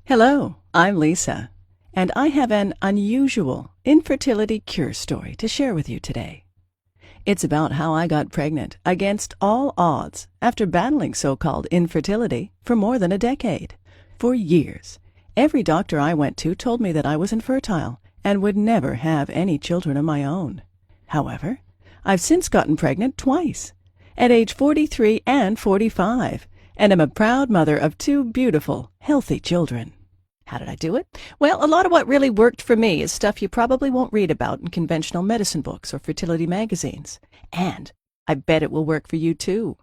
Hello, I'm Lisa, and I have an unusual infertility cure story to share with you today. It's about how I got pregnant against all odds after battling so-called infertility for more than a decade. For years, every doctor I went to told me that I was infertile and would never have any children of my own. However, I've since gotten pregnant twice, at age 43 and 45, and am a proud mother of two beautiful, healthy children. How did I do it? Well, a lot of what really worked for me is stuff you probably won't read about in conventional medicine books or fertility magazines. And I bet it will work for you too.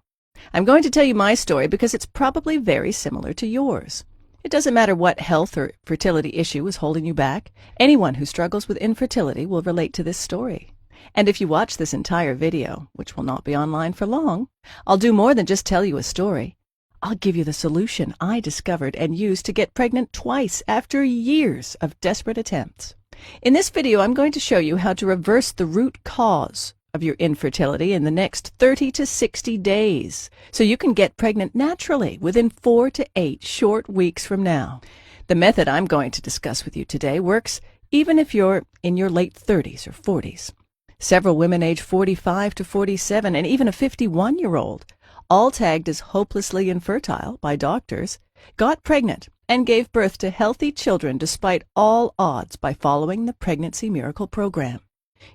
I'm going to tell you my story because it's probably very similar to yours. It doesn't matter what health or fertility issue is holding you back. Anyone who struggles with infertility will relate to this story. And if you watch this entire video, which will not be online for long, I'll do more than just tell you a story. I'll give you the solution I discovered and used to get pregnant twice after years of desperate attempts. In this video, I'm going to show you how to reverse the root cause of your infertility in the next 30 to 60 days, so you can get pregnant naturally within 4 to 8 short weeks from now. The method I'm going to discuss with you today works even if you're in your late 30s or 40s. Several women aged 45 to 47 and even a 51-year-old, all tagged as hopelessly infertile by doctors, got pregnant and gave birth to healthy children despite all odds by following the Pregnancy Miracle program.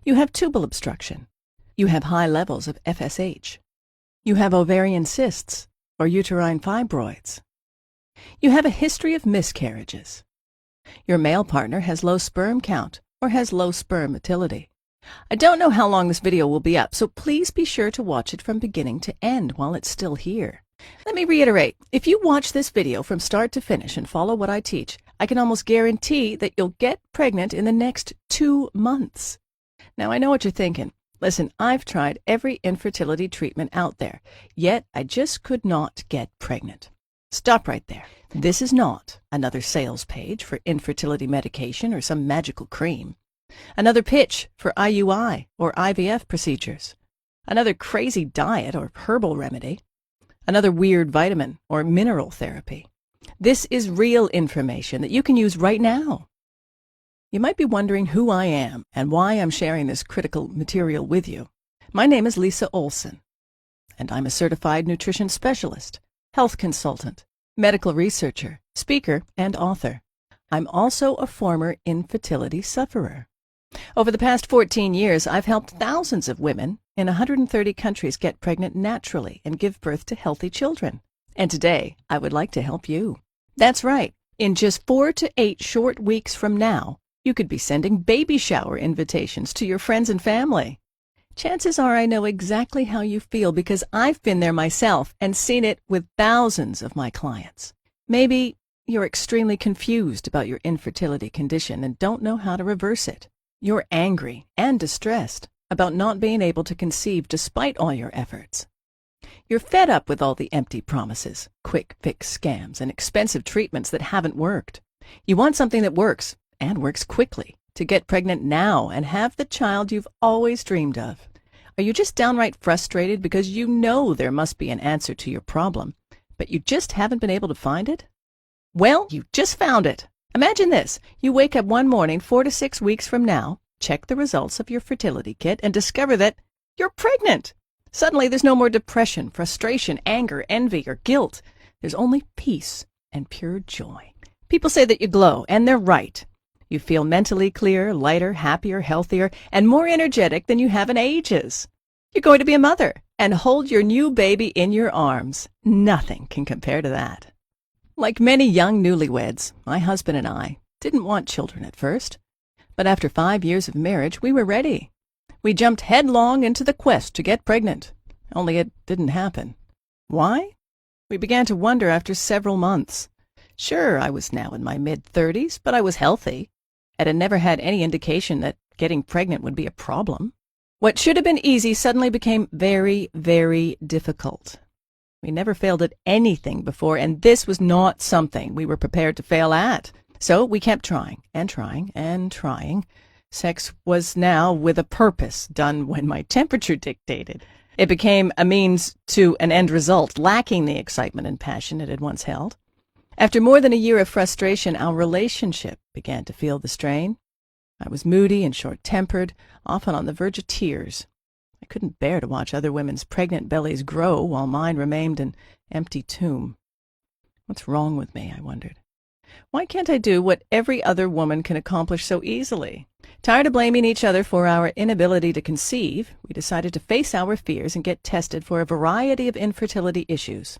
You have tubal obstruction. You have high levels of FSH. You have ovarian cysts or uterine fibroids. You have a history of miscarriages. Your male partner has low sperm count or has low sperm motility. I don't know how long this video will be up, so please be sure to watch it from beginning to end while it's still here. Let me reiterate, if you watch this video from start to finish and follow what I teach, I can almost guarantee that you'll get pregnant in the next 2 months. Now, I know what you're thinking. Listen, I've tried every infertility treatment out there, yet I just could not get pregnant. Stop right there. This is not another sales page for infertility medication or some magical cream. Another pitch for IUI or IVF procedures. Another crazy diet or herbal remedy. Another weird vitamin or mineral therapy. This is real information that you can use right now. You might be wondering who I am and why I'm sharing this critical material with you. My name is Lisa Olson, and I'm a certified nutrition specialist, health consultant, medical researcher, speaker, and author. I'm also a former infertility sufferer. Over the past 14 years, I've helped thousands of women in 130 countries get pregnant naturally and give birth to healthy children. And today, I would like to help you. That's right. In just 4 to 8 short weeks from now, you could be sending baby shower invitations to your friends and family. Chances are I know exactly how you feel because I've been there myself and seen it with thousands of my clients. Maybe you're extremely confused about your infertility condition and don't know how to reverse it. You're angry and distressed about not being able to conceive despite all your efforts. You're fed up with all the empty promises, quick fix scams, and expensive treatments that haven't worked. You want something that works, and works quickly, to get pregnant now and have the child you've always dreamed of. Are you just downright frustrated because you know there must be an answer to your problem, but you just haven't been able to find it? Well, you just found it. Imagine this. You wake up one morning 4 to 6 weeks from now, check the results of your fertility kit, and discover that you're pregnant. Suddenly, there's no more depression, frustration, anger, envy, or guilt. There's only peace and pure joy. People say that you glow, and they're right. You feel mentally clearer, lighter, happier, healthier, and more energetic than you have in ages. You're going to be a mother and hold your new baby in your arms. Nothing can compare to that. Like many young newlyweds, my husband and I didn't want children at first, but after 5 years of marriage, we were ready. We jumped headlong into the quest to get pregnant, only it didn't happen. Why? We began to wonder after several months. Sure, I was now in my mid-30s, but I was healthy, and had never had any indication that getting pregnant would be a problem. What should have been easy suddenly became very, very difficult. We never failed at anything before, and this was not something we were prepared to fail at. So we kept trying and trying and trying. Sex was now with a purpose, done when my temperature dictated. It became a means to an end result, lacking the excitement and passion it had once held. After more than a year of frustration, our relationship began to feel the strain. I was moody and short-tempered, often on the verge of tears. I couldn't bear to watch other women's pregnant bellies grow while mine remained an empty tomb. What's wrong with me, I wondered. Why can't I do what every other woman can accomplish so easily? Tired of blaming each other for our inability to conceive, we decided to face our fears and get tested for a variety of infertility issues.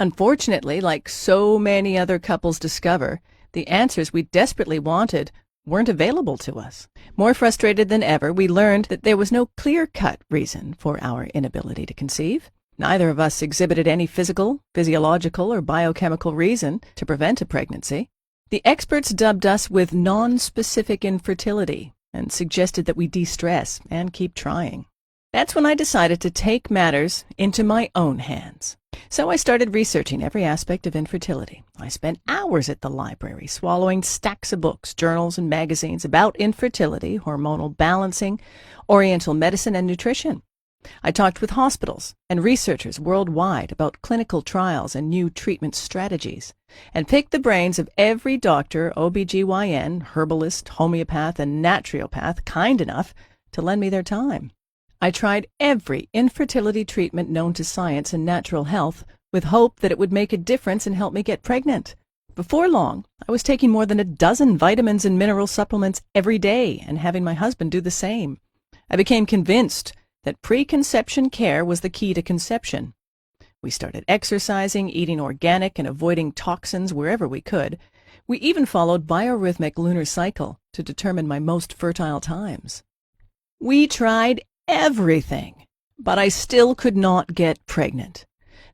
Unfortunately, like so many other couples discover, the answers we desperately wanted weren't available to us. More frustrated than ever, we learned that there was no clear-cut reason for our inability to conceive. Neither of us exhibited any physical, physiological, or biochemical reason to prevent a pregnancy. The experts dubbed us with non-specific infertility and suggested that we de-stress and keep trying. That's when I decided to take matters into my own hands. So I started researching every aspect of infertility. I spent hours at the library, swallowing stacks of books, journals, and magazines about infertility, hormonal balancing, oriental medicine, and nutrition. I talked with hospitals and researchers worldwide about clinical trials and new treatment strategies, and picked the brains of every doctor, OBGYN, herbalist, homeopath, and naturopath kind enough to lend me their time. I tried every infertility treatment known to science and natural health with hope that it would make a difference and help me get pregnant. Before long, I was taking more than a dozen vitamins and mineral supplements every day and having my husband do the same. I became convinced that preconception care was the key to conception. We started exercising, eating organic, and avoiding toxins wherever we could. We even followed biorhythmic lunar cycle to determine my most fertile times. We tried everything, but I still could not get pregnant.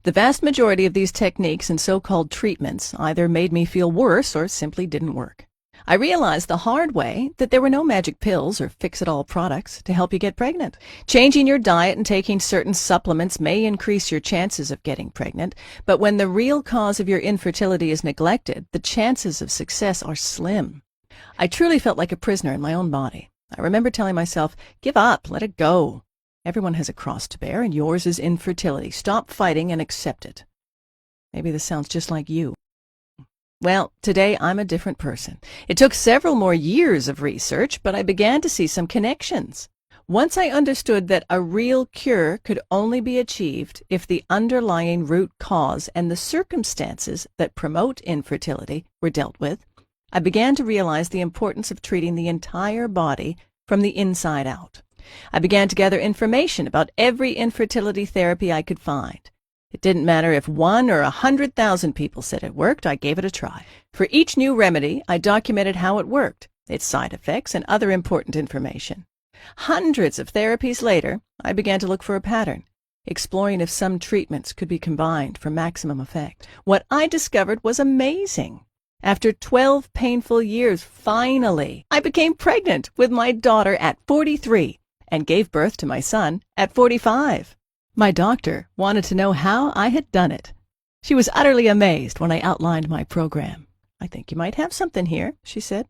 The vast majority of these techniques and so-called treatments either made me feel worse or simply didn't work. I realized the hard way that there were no magic pills or fix-it-all products to help you get pregnant. Changing your diet and taking certain supplements may increase your chances of getting pregnant, but when the real cause of your infertility is neglected, the chances of success are slim. I truly felt like a prisoner in my own body. I remember telling myself, give up, let it go. Everyone has a cross to bear, and yours is infertility. Stop fighting and accept it. Maybe this sounds just like you. Well, today I'm a different person. It took several more years of research, but I began to see some connections. Once I understood that a real cure could only be achieved if the underlying root cause and the circumstances that promote infertility were dealt with, I began to realize the importance of treating the entire body from the inside out. I began to gather information about every infertility therapy I could find. It didn't matter if 1 or 100,000 people said it worked, I gave it a try. For each new remedy, I documented how it worked, its side effects, and other important information. Hundreds of therapies later, I began to look for a pattern, exploring if some treatments could be combined for maximum effect. What I discovered was amazing. After 12 painful years, finally, I became pregnant with my daughter at 43 and gave birth to my son at 45. My doctor wanted to know how I had done it. She was utterly amazed when I outlined my program. I think you might have something here, she said.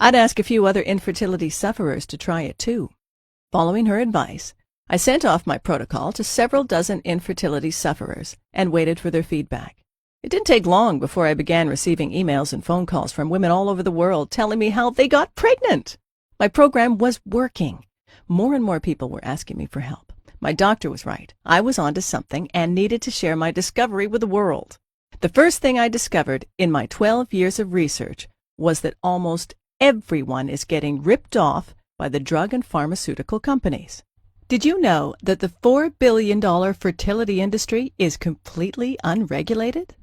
I'd ask a few other infertility sufferers to try it too. Following her advice, I sent off my protocol to several dozen infertility sufferers and waited for their feedback. It didn't take long before I began receiving emails and phone calls from women all over the world telling me how they got pregnant. My program was working. More and more people were asking me for help. My doctor was right. I was onto something and needed to share my discovery with the world. The first thing I discovered in my 12 years of research was that almost everyone is getting ripped off by the drug and pharmaceutical companies. Did you know that the $4 billion fertility industry is completely unregulated?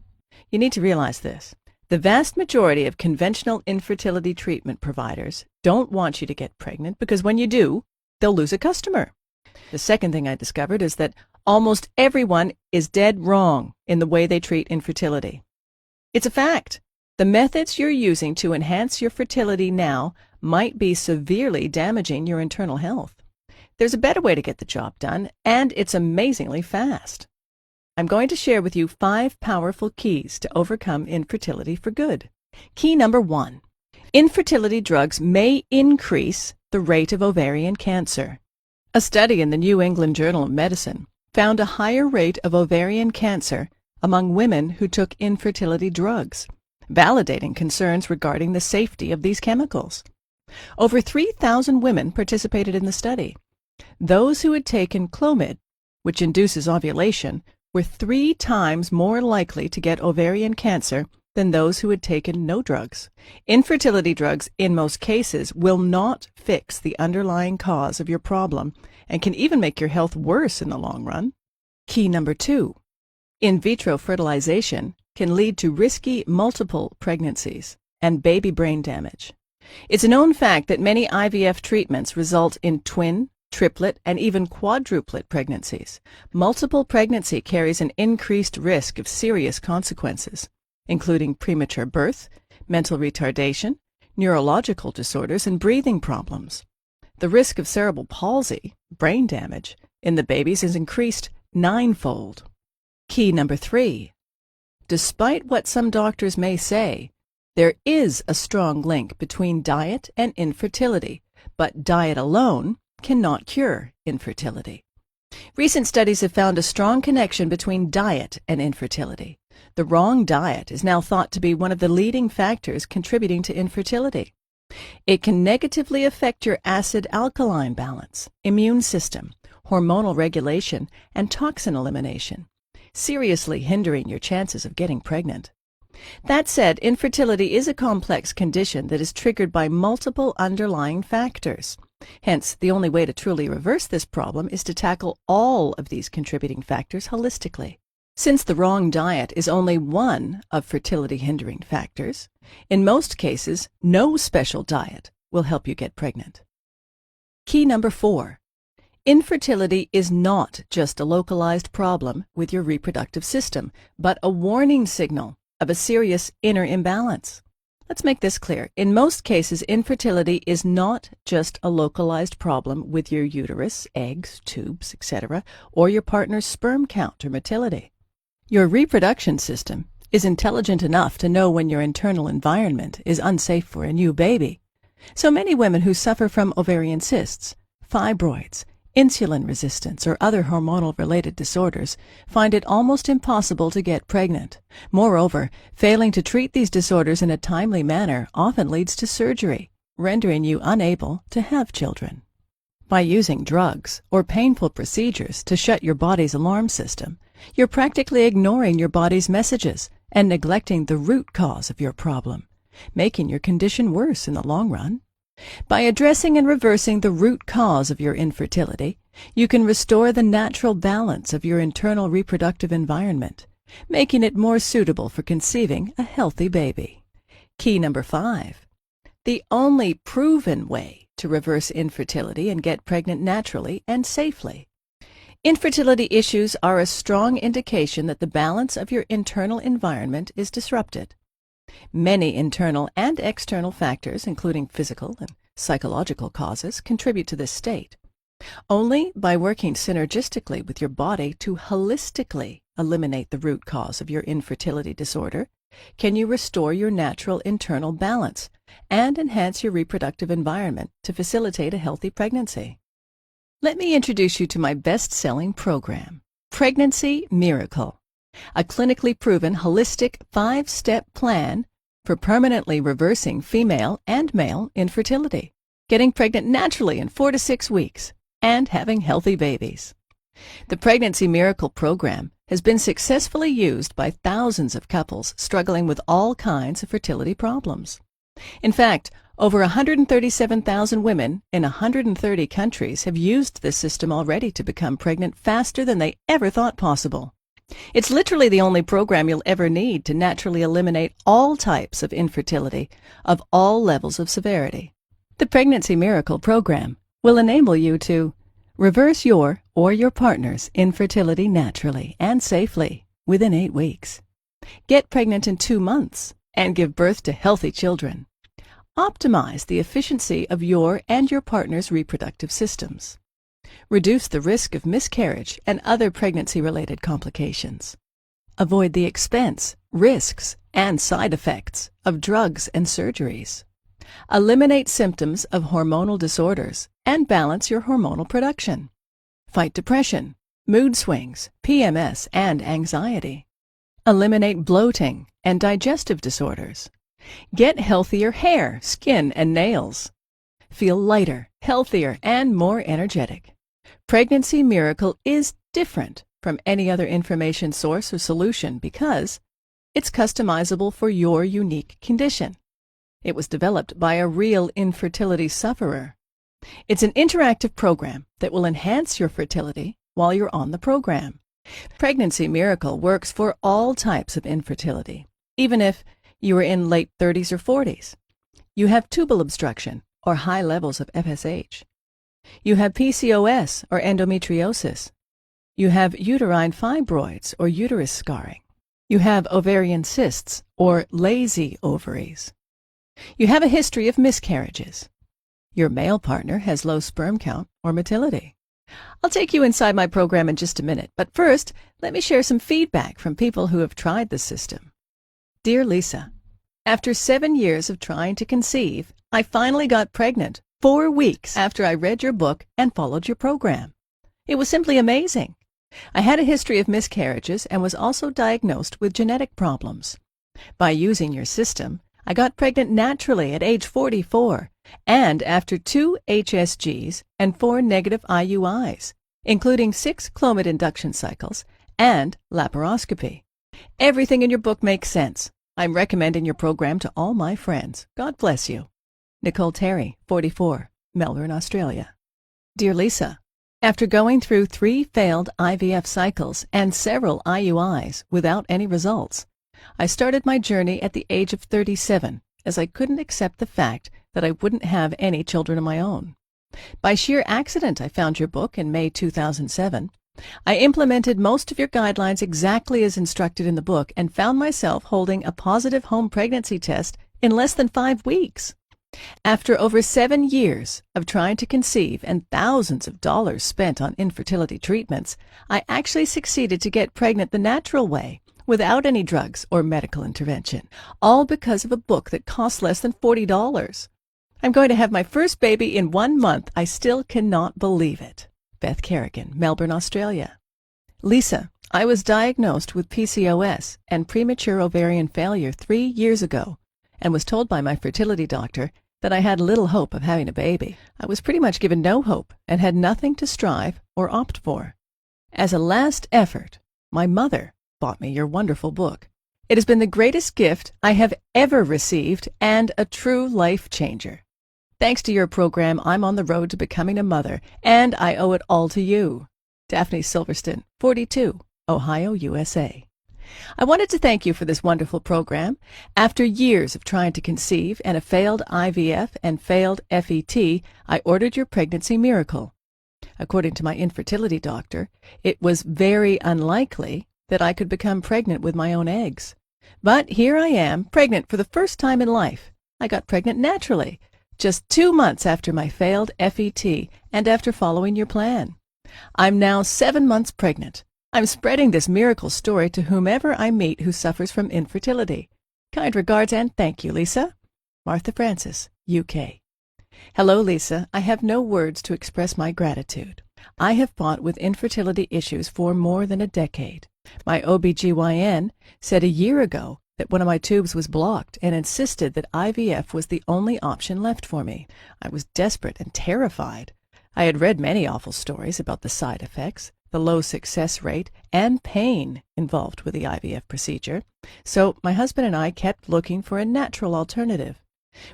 You need to realize this. The vast majority of conventional infertility treatment providers don't want you to get pregnant because when you do, they'll lose a customer. The second thing I discovered is that almost everyone is dead wrong in the way they treat infertility. It's a fact. The methods you're using to enhance your fertility now might be severely damaging your internal health. There's a better way to get the job done, and it's amazingly fast. I'm going to share with you 5 powerful keys to overcome infertility for good. Key number 1. Infertility drugs may increase the rate of ovarian cancer. A study in the New England Journal of Medicine found a higher rate of ovarian cancer among women who took infertility drugs, validating concerns regarding the safety of these chemicals. Over 3,000 women participated in the study. Those who had taken Clomid, which induces ovulation, were 3 times more likely to get ovarian cancer than those who had taken no drugs. Infertility drugs, in most cases, will not fix the underlying cause of your problem and can even make your health worse in the long run. Key number 2. In vitro fertilization can lead to risky multiple pregnancies and baby brain damage. It's a known fact that many IVF treatments result in twin, triplet, and even quadruplet pregnancies. Multiple pregnancy carries an increased risk of serious consequences, including premature birth, mental retardation, neurological disorders, and breathing problems. The risk of cerebral palsy, brain damage, in the babies is increased 9-fold. Key number 3. Despite what some doctors may say, there is a strong link between diet and infertility, but diet alone cannot cure infertility. Recent studies have found a strong connection between diet and infertility. The wrong diet is now thought to be one of the leading factors contributing to infertility. It can negatively affect your acid-alkaline balance, immune system, hormonal regulation, and toxin elimination, seriously hindering your chances of getting pregnant. That said, infertility is a complex condition that is triggered by multiple underlying factors. Hence, the only way to truly reverse this problem is to tackle all of these contributing factors holistically. Since the wrong diet is only one of fertility-hindering factors, in most cases, no special diet will help you get pregnant. Key number 4. Infertility is not just a localized problem with your reproductive system, but a warning signal of a serious inner imbalance. Let's make this clear. In most cases, infertility is not just a localized problem with your uterus, eggs, tubes, etc., or your partner's sperm count or motility. Your reproduction system is intelligent enough to know when your internal environment is unsafe for a new baby. So many women who suffer from ovarian cysts, fibroids, insulin resistance, or other hormonal-related disorders find it almost impossible to get pregnant. Moreover, failing to treat these disorders in a timely manner often leads to surgery, rendering you unable to have children. By using drugs or painful procedures to shut your body's alarm system, you're practically ignoring your body's messages and neglecting the root cause of your problem, making your condition worse in the long run. By addressing and reversing the root cause of your infertility, you can restore the natural balance of your internal reproductive environment, making it more suitable for conceiving a healthy baby. Key number 5. The only proven way to reverse infertility and get pregnant naturally and safely. Infertility issues are a strong indication that the balance of your internal environment is disrupted. Many internal and external factors, including physical and psychological causes, contribute to this state. Only by working synergistically with your body to holistically eliminate the root cause of your infertility disorder can you restore your natural internal balance and enhance your reproductive environment to facilitate a healthy pregnancy. Let me introduce you to my best-selling program, Pregnancy Miracle, a clinically proven holistic 5-step plan for permanently reversing female and male infertility, getting pregnant naturally in 4 to 6 weeks, and having healthy babies. The Pregnancy Miracle program has been successfully used by thousands of couples struggling with all kinds of fertility problems. In fact, over 137,000 women in 130 countries have used this system already to become pregnant faster than they ever thought possible. It's literally the only program you'll ever need to naturally eliminate all types of infertility of all levels of severity. The Pregnancy Miracle program will enable you to reverse your or your partner's infertility naturally and safely within 8 weeks. Get pregnant in 2 months and give birth to healthy children. Optimize the efficiency of your and your partner's reproductive systems. Reduce the risk of miscarriage and other pregnancy-related complications. Avoid the expense, risks, and side effects of drugs and surgeries. Eliminate symptoms of hormonal disorders and balance your hormonal production. Fight depression, mood swings, PMS, and anxiety. Eliminate bloating and digestive disorders. Get healthier hair, skin, and nails. Feel lighter, healthier, and more energetic. Pregnancy Miracle is different from any other information source or solution because it's customizable for your unique condition. It was developed by a real infertility sufferer. It's an interactive program that will enhance your fertility while you're on the program. Pregnancy Miracle works for all types of infertility, even if you are in late 30s or 40s. You have tubal obstruction or high levels of FSH. You have PCOS or endometriosis. You have uterine fibroids or uterus scarring. You have ovarian cysts or lazy ovaries. You have a history of miscarriages. Your male partner has low sperm count or motility. I'll take you inside my program in just a minute, but first, let me share some feedback from people who have tried the system. Dear Lisa, after 7 years of trying to conceive, I finally got pregnant 4 weeks after I read your book and followed your program. It was simply amazing. I had a history of miscarriages and was also diagnosed with genetic problems. By using your system, I got pregnant naturally at age 44 and after 2 HSGs and 4 negative IUIs, including 6 Clomid induction cycles and laparoscopy. Everything in your book makes sense. I'm recommending your program to all my friends. God bless you. Nicole Terry, 44, Melbourne, Australia. Dear Lisa, after going through 3 failed IVF cycles and several IUIs without any results, I started my journey at the age of 37 as I couldn't accept the fact that I wouldn't have any children of my own. By sheer accident, I found your book in May 2007. I implemented most of your guidelines exactly as instructed in the book and found myself holding a positive home pregnancy test in less than 5 weeks. After over 7 years of trying to conceive and thousands of dollars spent on infertility treatments, I actually succeeded to get pregnant the natural way, without any drugs or medical intervention, all because of a book that cost less than $40. I'm going to have my first baby in 1 month. I still cannot believe it. Beth Kerrigan, Melbourne, Australia. Lisa, I was diagnosed with PCOS and premature ovarian failure 3 years ago and was told by my fertility doctor that I had little hope of having a baby. I was pretty much given no hope and had nothing to strive or opt for. As a last effort, my mother bought me your wonderful book. It has been the greatest gift I have ever received and a true life changer. Thanks to your program, I'm on the road to becoming a mother, and I owe it all to you. Daphne Silverston, 42, Ohio, USA. I wanted to thank you for this wonderful program. After years of trying to conceive and a failed IVF and failed FET, I ordered your Pregnancy Miracle. According to my infertility doctor, it was very unlikely that I could become pregnant with my own eggs. But here I am, pregnant for the first time in life. I got pregnant naturally, just 2 months after my failed FET and after following your plan. I'm now 7 months pregnant. I'm spreading this miracle story to whomever I meet who suffers from infertility. Kind regards and thank you, Lisa. Martha Francis, UK. Hello, Lisa. I have no words to express my gratitude. I have fought with infertility issues for more than a decade. My OBGYN said a year ago that one of my tubes was blocked and insisted that IVF was the only option left for me. I was desperate and terrified. I had read many awful stories about the side effects, the low success rate, and pain involved with the IVF procedure, so my husband and I kept looking for a natural alternative.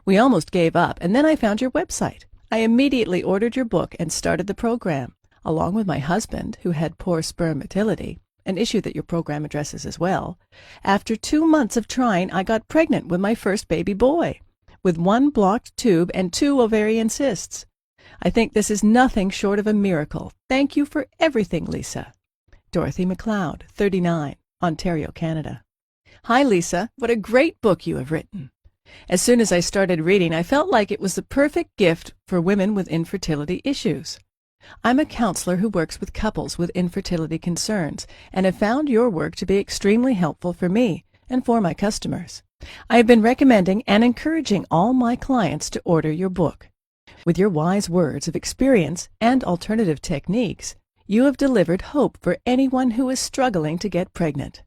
We almost gave up, and then I found your website. I immediately ordered your book and started the program, along with my husband, who had poor sperm motility, an issue that your program addresses as well. After 2 months of trying, I got pregnant with my first baby boy, with 1 blocked tube and 2 ovarian cysts. I think this is nothing short of a miracle. Thank you for everything, Lisa. Dorothy McLeod, 39, Ontario, Canada. Hi, Lisa. What a great book you have written. As soon as I started reading, I felt like it was the perfect gift for women with infertility issues. I'm a counselor who works with couples with infertility concerns and have found your work to be extremely helpful for me and for my customers. I have been recommending and encouraging all my clients to order your book. With your wise words of experience and alternative techniques, you have delivered hope for anyone who is struggling to get pregnant.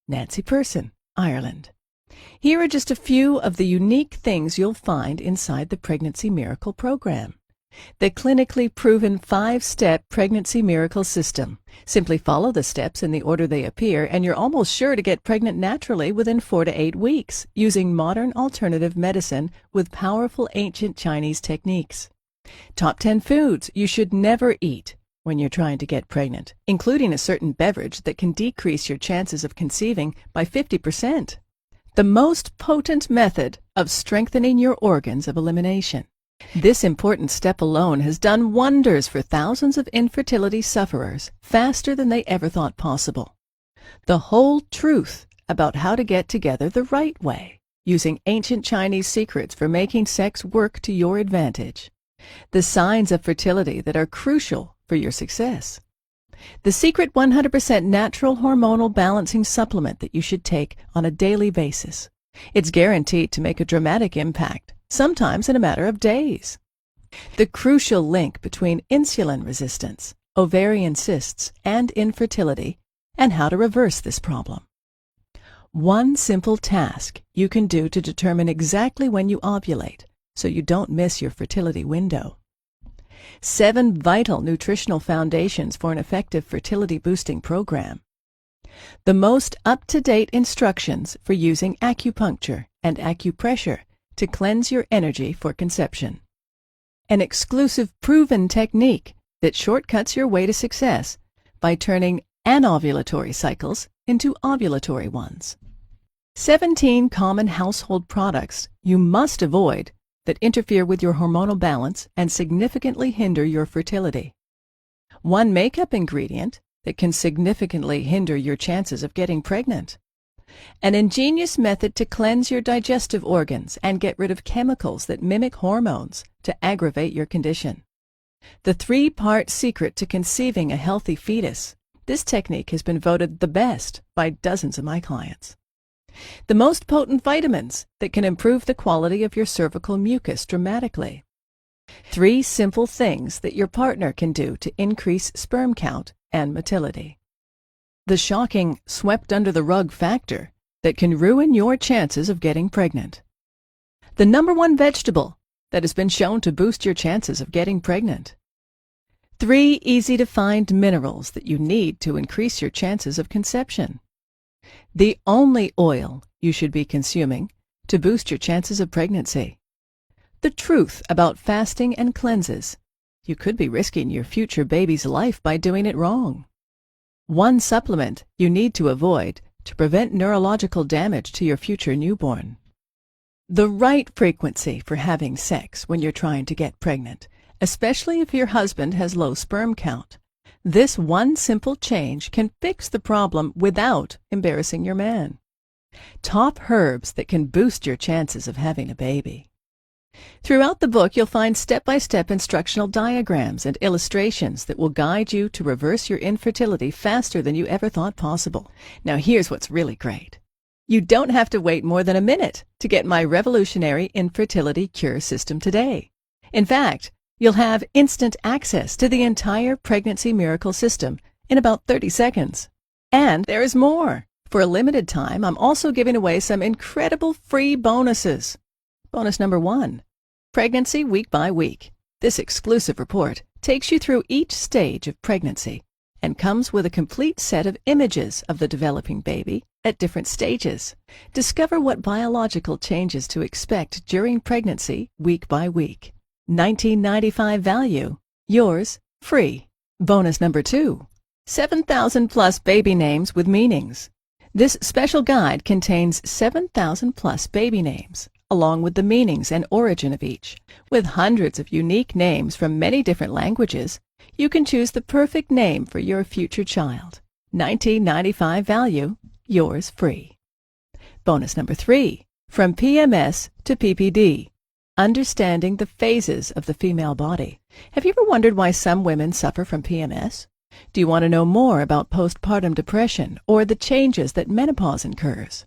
Nancy Person, Ireland. Here are just a few of the unique things you'll find inside the Pregnancy Miracle program. The clinically proven 5-step Pregnancy Miracle system. Simply follow the steps in the order they appear, and you're almost sure to get pregnant naturally within 4 to 8 weeks, using modern alternative medicine with powerful ancient Chinese techniques. Top 10 foods you should never eat when you're trying to get pregnant, including a certain beverage that can decrease your chances of conceiving by 50%. The most potent method of strengthening your organs of elimination. This important step alone has done wonders for thousands of infertility sufferers faster than they ever thought possible. The whole truth about how to get together the right way, using ancient Chinese secrets for making sex work to your advantage. The signs of fertility that are crucial for your success. The secret 100% natural hormonal balancing supplement that you should take on a daily basis. It's guaranteed to make a dramatic impact, sometimes in a matter of days. The crucial link between insulin resistance, ovarian cysts, and infertility, and how to reverse this problem. One simple task you can do to determine exactly when you ovulate, so you don't miss your fertility window. 7 vital nutritional foundations for an effective fertility-boosting program. The most up-to-date instructions for using acupuncture and acupressure to cleanse your energy for conception. An exclusive proven technique that shortcuts your way to success by turning anovulatory cycles into ovulatory ones. 17 common household products you must avoid that interfere with your hormonal balance and significantly hinder your fertility. 1 makeup ingredient that can significantly hinder your chances of getting pregnant. An ingenious method to cleanse your digestive organs and get rid of chemicals that mimic hormones to aggravate your condition. The 3-part secret to conceiving a healthy fetus. This technique has been voted the best by dozens of my clients. The most potent vitamins that can improve the quality of your cervical mucus dramatically. 3 simple things that your partner can do to increase sperm count and motility. The shocking swept-under-the-rug factor that can ruin your chances of getting pregnant. The #1 vegetable that has been shown to boost your chances of getting pregnant. 3 easy-to-find minerals that you need to increase your chances of conception. The only oil you should be consuming to boost your chances of pregnancy. The truth about fasting and cleanses. You could be risking your future baby's life by doing it wrong. 1 supplement you need to avoid to prevent neurological damage to your future newborn. The right frequency for having sex when you're trying to get pregnant, especially if your husband has low sperm count. This 1 simple change can fix the problem without embarrassing your man. Top herbs that can boost your chances of having a baby. Throughout the book, you'll find step-by-step instructional diagrams and illustrations that will guide you to reverse your infertility faster than you ever thought possible. Now here's what's really great. You don't have to wait more than a minute to get my revolutionary infertility cure system today. In fact, you'll have instant access to the entire Pregnancy Miracle system in about 30 seconds. And there is more. For a limited time, I'm also giving away some incredible free bonuses. Bonus #1, Pregnancy Week by Week. This exclusive report takes you through each stage of pregnancy and comes with a complete set of images of the developing baby at different stages. Discover what biological changes to expect during pregnancy week by week. $19.95 value. Yours free. Bonus #2, 7,000 plus baby names with meanings. This special guide contains 7,000 plus baby names, along with the meanings and origin of each. With hundreds of unique names from many different languages, you can choose the perfect name for your future child. $19.95 value. Yours free. Bonus #3, from PMS to PPD. Understanding the phases of the female body. Have you ever wondered why some women suffer from PMS? Do you want to know more about postpartum depression or the changes that menopause incurs?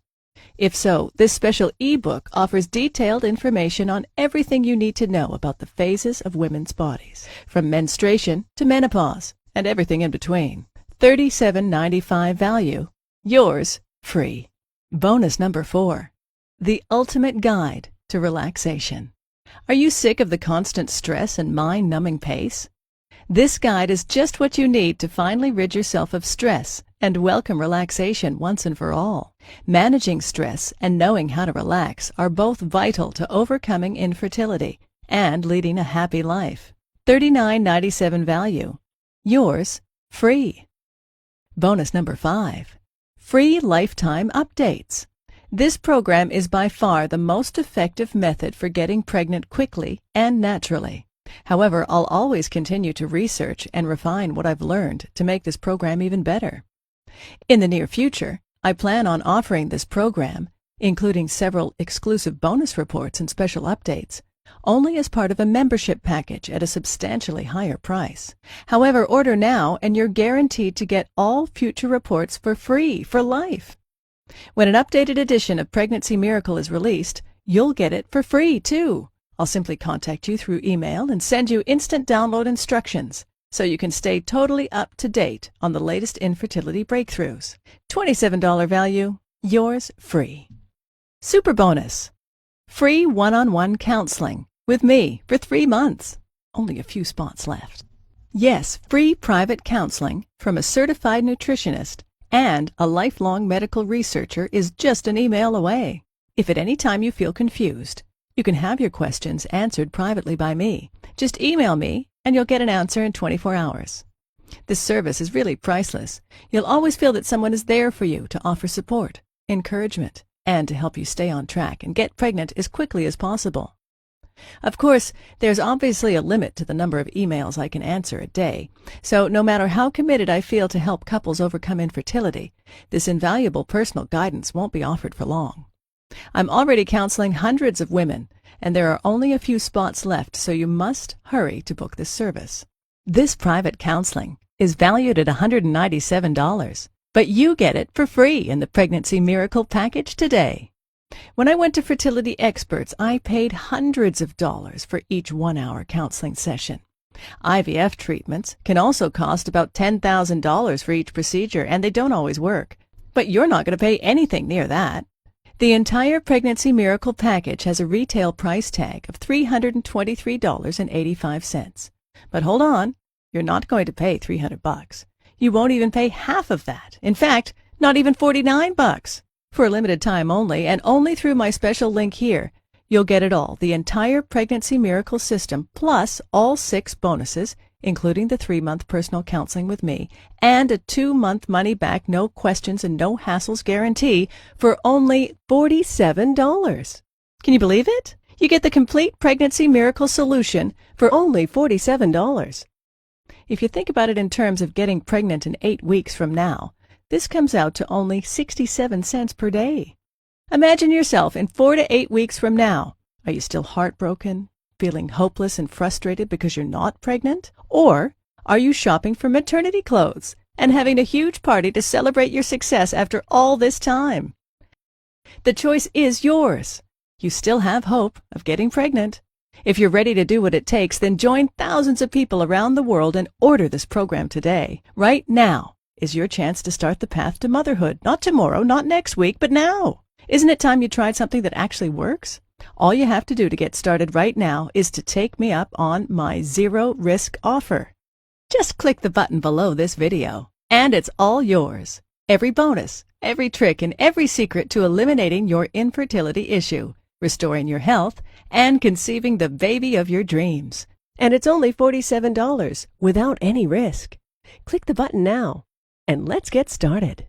If so, this special ebook offers detailed information on everything you need to know about the phases of women's bodies, from menstruation to menopause and everything in between. $37.95 value. Yours free. Bonus number 4. The ultimate guide to relaxation. Are you sick of the constant stress and mind-numbing pace? This guide is just what you need to finally rid yourself of stress and welcome relaxation once and for all. Managing stress and knowing how to relax are both vital to overcoming infertility and leading a happy life. $39.97 value. Yours free. Bonus number 5. Free lifetime updates. This program is by far the most effective method for getting pregnant quickly and naturally. However, I'll always continue to research and refine what I've learned to make this program even better. In the near future, I plan on offering this program, including several exclusive bonus reports and special updates, only as part of a membership package at a substantially higher price. However, order now and you're guaranteed to get all future reports for free for life. When an updated edition of Pregnancy Miracle is released, you'll get it for free too. I'll simply contact you through email and send you instant download instructions so you can stay totally up to date on the latest infertility breakthroughs. $27 value, yours free. Super bonus. Free one-on-one counseling with me for 3 months. Only a few spots left. Yes, free private counseling from a certified nutritionist and a lifelong medical researcher is just an email away. If at any time you feel confused, you can have your questions answered privately by me. Just email me and you'll get an answer in 24 hours. This service is really priceless. You'll always feel that someone is there for you to offer support, encouragement, and to help you stay on track and get pregnant as quickly as possible. Of course, there's obviously a limit to the number of emails I can answer a day, so no matter how committed I feel to help couples overcome infertility, this invaluable personal guidance won't be offered for long. I'm already counseling hundreds of women, and there are only a few spots left, so you must hurry to book this service. This private counseling is valued at $197, but you get it for free in the Pregnancy Miracle package today. When I went to fertility experts, I paid hundreds of dollars for each 1-hour counseling session. IVF treatments can also cost about $10,000 for each procedure, and they don't always work. But you're not going to pay anything near that. The entire Pregnancy Miracle package has a retail price tag of $323.85. But hold on, you're not going to pay $300. You won't even pay half of that. In fact, not even $49. For a limited time only, and only through my special link here, you'll get it all, the entire Pregnancy Miracle system, plus all 6 bonuses, including the 3-month personal counseling with me, and a 2-month money-back, no questions and no hassles guarantee for only $47. Can you believe it? You get the complete Pregnancy Miracle solution for only $47. If you think about it in terms of getting pregnant in 8 weeks from now, this comes out to only 67 cents per day. Imagine yourself in 4 to 8 weeks from now. Are you still heartbroken, feeling hopeless and frustrated because you're not pregnant? Or are you shopping for maternity clothes and having a huge party to celebrate your success after all this time? The choice is yours. You still have hope of getting pregnant. If you're ready to do what it takes, then join thousands of people around the world and order this program today. Right now is your chance to start the path to motherhood. Not tomorrow, not next week, but now. Isn't it time you tried something that actually works? All you have to do to get started right now is to take me up on my zero-risk offer. Just click the button below this video, and it's all yours. Every bonus, every trick, and every secret to eliminating your infertility issue, restoring your health, and conceiving the baby of your dreams. And it's only $47 without any risk. Click the button now, and let's get started.